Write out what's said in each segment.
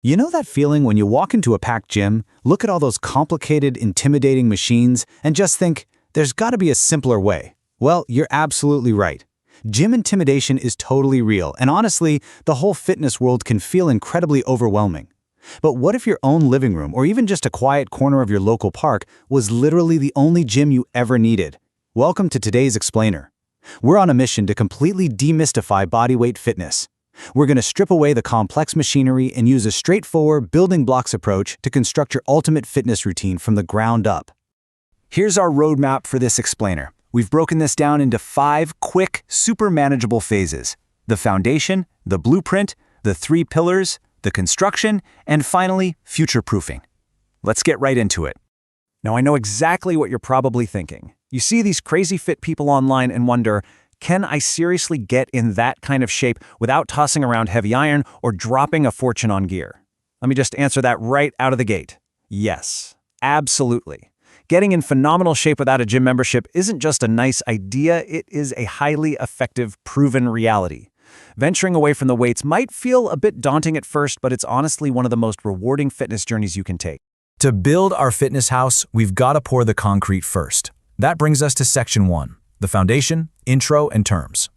You know that feeling when you walk into a packed gym, look at all those complicated, intimidating machines, and just think, there's got to be a simpler way? Well, you're absolutely right. Gym intimidation is totally real, and honestly, the whole fitness world can feel incredibly overwhelming. But what if your own living room, or even just a quiet corner of your local park, was literally the only gym you ever needed? Welcome to today's Explainer. We're on a mission to completely demystify bodyweight fitness. We're going to strip away the complex machinery and use a straightforward building blocks approach to construct your ultimate fitness routine from the ground up. Here's our roadmap for this explainer. We've broken this down into 5 quick, super manageable phases: the foundation, the blueprint, the 3 pillars, the construction, and finally, future-proofing. Let's get right into it. Now, I know exactly what you're probably thinking. You see these crazy fit people online and wonder, can I seriously get in that kind of shape without tossing around heavy iron or dropping a fortune on gear? Let me just answer that right out of the gate. Yes, absolutely. Getting in phenomenal shape without a gym membership isn't just a nice idea, it is a highly effective, proven reality. Venturing away from the weights might feel a bit daunting at first, but it's honestly one of the most rewarding fitness journeys you can take. To build our fitness house, we've got to pour the concrete first. That brings us to section 1. The foundation, intro, and terms.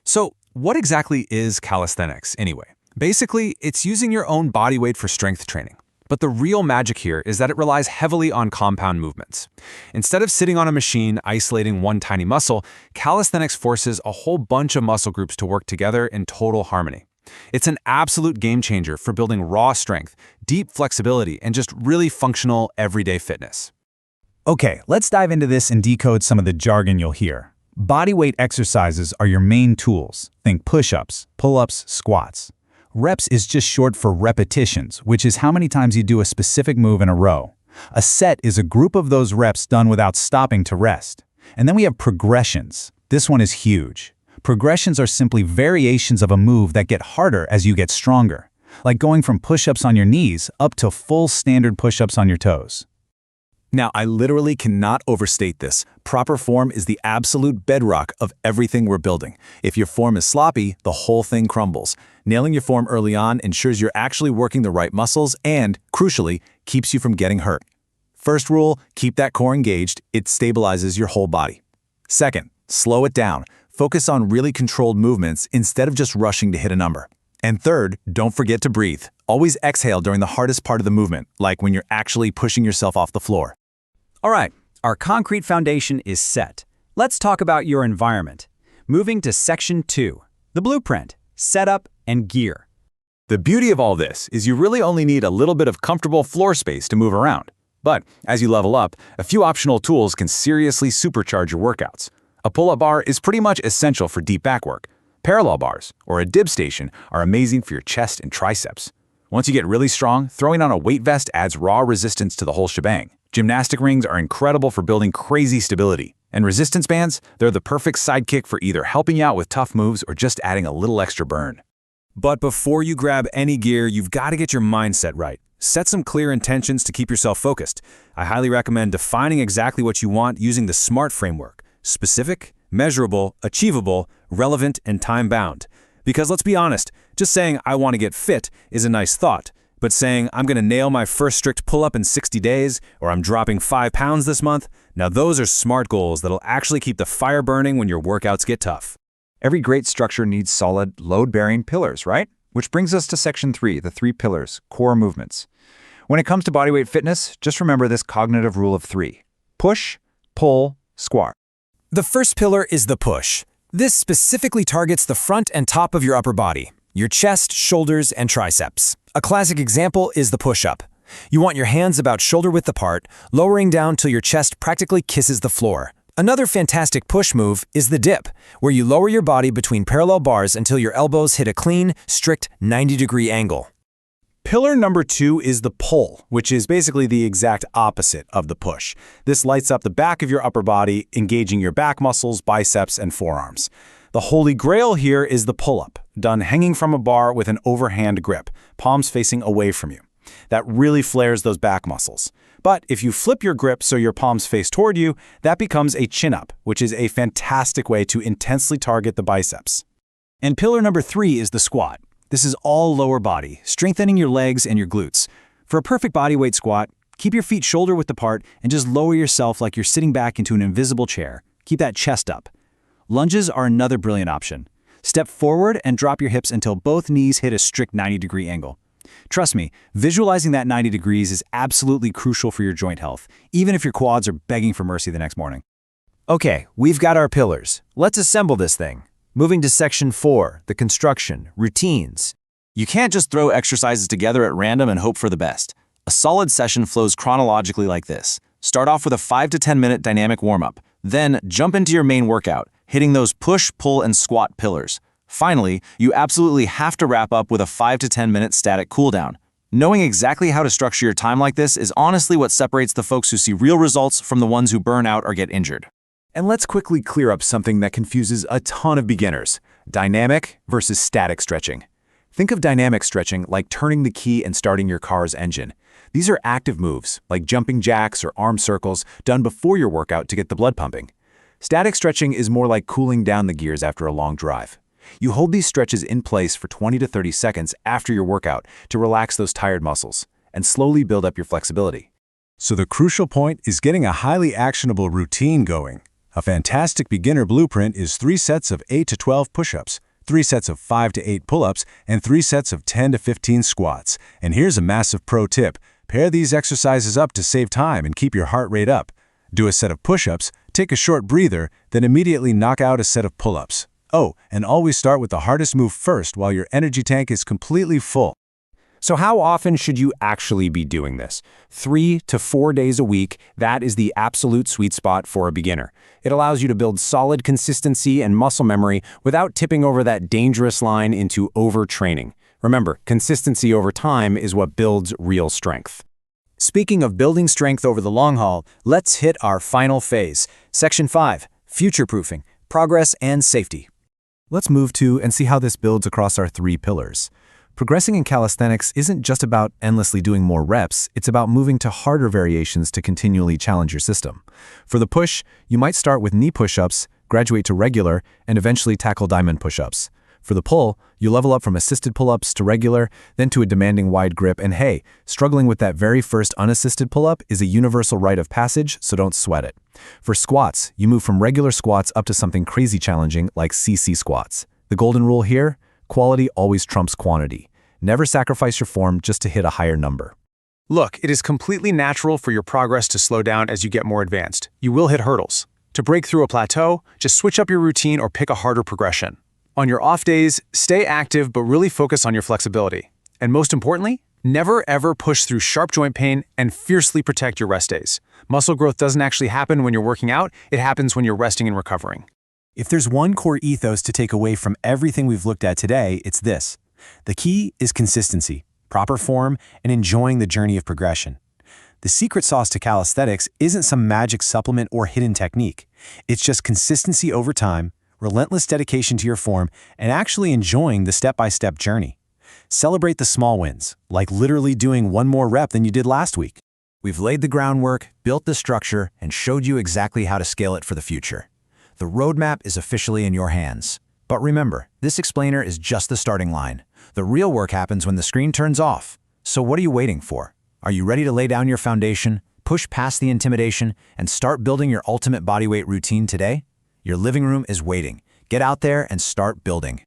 So, what exactly is calisthenics anyway? Basically, it's using your own body weight for strength training. But the real magic here is that it relies heavily on compound movements. Instead of sitting on a machine isolating one tiny muscle, calisthenics forces a whole bunch of muscle groups to work together in total harmony. It's an absolute game changer for building raw strength, deep flexibility, and just really functional everyday fitness. Okay, let's dive into this and decode some of the jargon you'll hear. Bodyweight exercises are your main tools. Think push-ups, pull-ups, squats. Reps is just short for repetitions, which is how many times you do a specific move in a row. A set is a group of those reps done without stopping to rest. And then we have progressions. This one is huge. Progressions are simply variations of a move that get harder as you get stronger, like going from push-ups on your knees up to full standard push-ups on your toes. Now, I literally cannot overstate this. Proper form is the absolute bedrock of everything we're building. If your form is sloppy, the whole thing crumbles. Nailing your form early on ensures you're actually working the right muscles and, crucially, keeps you from getting hurt. First rule, keep that core engaged. It stabilizes your whole body. Second, slow it down. Focus on really controlled movements instead of just rushing to hit a number. And third, don't forget to breathe. Always exhale during the hardest part of the movement, like when you're actually pushing yourself off the floor. All right, our concrete foundation is set. Let's talk about your environment. Moving to section 2, the blueprint, setup, and gear. The beauty of all this is you really only need a little bit of comfortable floor space to move around. But as you level up, a few optional tools can seriously supercharge your workouts. A pull-up bar is pretty much essential for deep back work. Parallel bars, or a dip station, are amazing for your chest and triceps. Once you get really strong, throwing on a weight vest adds raw resistance to the whole shebang. Gymnastic rings are incredible for building crazy stability. And resistance bands, they're the perfect sidekick for either helping you out with tough moves or just adding a little extra burn. But before you grab any gear, you've got to get your mindset right. Set some clear intentions to keep yourself focused. I highly recommend defining exactly what you want using the SMART framework: specific, measurable, achievable, relevant, and time-bound. Because let's be honest, just saying I want to get fit is a nice thought, but saying I'm going to nail my first strict pull-up in 60 days, or I'm dropping 5 pounds this month, now those are SMART goals that'll actually keep the fire burning when your workouts get tough. Every great structure needs solid, load-bearing pillars, right? Which brings us to section 3, the 3 pillars, core movements. When it comes to bodyweight fitness, just remember this cognitive rule of 3. Push, pull, squat. The first pillar is the push. This specifically targets the front and top of your upper body, your chest, shoulders, and triceps. A classic example is the push-up. You want your hands about shoulder-width apart, lowering down till your chest practically kisses the floor. Another fantastic push move is the dip, where you lower your body between parallel bars until your elbows hit a clean, strict 90-degree angle. Pillar number 2 is the pull, which is basically the exact opposite of the push. This lights up the back of your upper body, engaging your back muscles, biceps, and forearms. The holy grail here is the pull-up, done hanging from a bar with an overhand grip, palms facing away from you. That really flares those back muscles. But if you flip your grip so your palms face toward you, that becomes a chin-up, which is a fantastic way to intensely target the biceps. And pillar number 3 is the squat. This is all lower body, strengthening your legs and your glutes. For a perfect bodyweight squat, keep your feet shoulder width apart and just lower yourself like you're sitting back into an invisible chair. Keep that chest up. Lunges are another brilliant option. Step forward and drop your hips until both knees hit a strict 90-degree angle. Trust me, visualizing that 90 degrees is absolutely crucial for your joint health, even if your quads are begging for mercy the next morning. Okay, we've got our pillars. Let's assemble this thing. Moving to section 4, the construction, routines. You can't just throw exercises together at random and hope for the best. A solid session flows chronologically like this. Start off with a 5 to 10 minute dynamic warm-up. Then jump into your main workout, hitting those push, pull, and squat pillars. Finally, you absolutely have to wrap up with a 5 to 10 minute static cooldown. Knowing exactly how to structure your time like this is honestly what separates the folks who see real results from the ones who burn out or get injured. And let's quickly clear up something that confuses a ton of beginners: dynamic versus static stretching. Think of dynamic stretching like turning the key and starting your car's engine. These are active moves, like jumping jacks or arm circles, done before your workout to get the blood pumping. Static stretching is more like cooling down the gears after a long drive. You hold these stretches in place for 20 to 30 seconds after your workout to relax those tired muscles and slowly build up your flexibility. So the crucial point is getting a highly actionable routine going. A fantastic beginner blueprint is 3 sets of 8 to 12 push-ups, 3 sets of 5 to 8 pull-ups, and 3 sets of 10 to 15 squats. And here's a massive pro tip: pair these exercises up to save time and keep your heart rate up. Do a set of push-ups, take a short breather, then immediately knock out a set of pull-ups. Oh, and always start with the hardest move first while your energy tank is completely full. So how often should you actually be doing this? 3 to 4 days a week, that is the absolute sweet spot for a beginner. It allows you to build solid consistency and muscle memory without tipping over that dangerous line into overtraining. Remember, consistency over time is what builds real strength. Speaking of building strength over the long haul, let's hit our final phase. Section 5, future-proofing, progress and safety. Let's move to and see how this builds across our 3 pillars. Progressing in calisthenics isn't just about endlessly doing more reps, it's about moving to harder variations to continually challenge your system. For the push, you might start with knee push-ups, graduate to regular, and eventually tackle diamond push-ups. For the pull, you level up from assisted pull-ups to regular, then to a demanding wide grip, and hey, struggling with that very first unassisted pull-up is a universal rite of passage, so don't sweat it. For squats, you move from regular squats up to something crazy challenging like CC squats. The golden rule here: quality always trumps quantity. Never sacrifice your form just to hit a higher number. Look, it is completely natural for your progress to slow down as you get more advanced. You will hit hurdles. To break through a plateau, just switch up your routine or pick a harder progression. On your off days, stay active but really focus on your flexibility. And most importantly, never ever push through sharp joint pain and fiercely protect your rest days. Muscle growth doesn't actually happen when you're working out, it happens when you're resting and recovering. If there's one core ethos to take away from everything we've looked at today, it's this. The key is consistency, proper form, and enjoying the journey of progression. The secret sauce to calisthenics isn't some magic supplement or hidden technique. It's just consistency over time, relentless dedication to your form, and actually enjoying the step-by-step journey. Celebrate the small wins, like literally doing 1 more rep than you did last week. We've laid the groundwork, built the structure, and showed you exactly how to scale it for the future. The roadmap is officially in your hands. But remember, this explainer is just the starting line. The real work happens when the screen turns off. So what are you waiting for? Are you ready to lay down your foundation, push past the intimidation, and start building your ultimate bodyweight routine today? Your living room is waiting. Get out there and start building.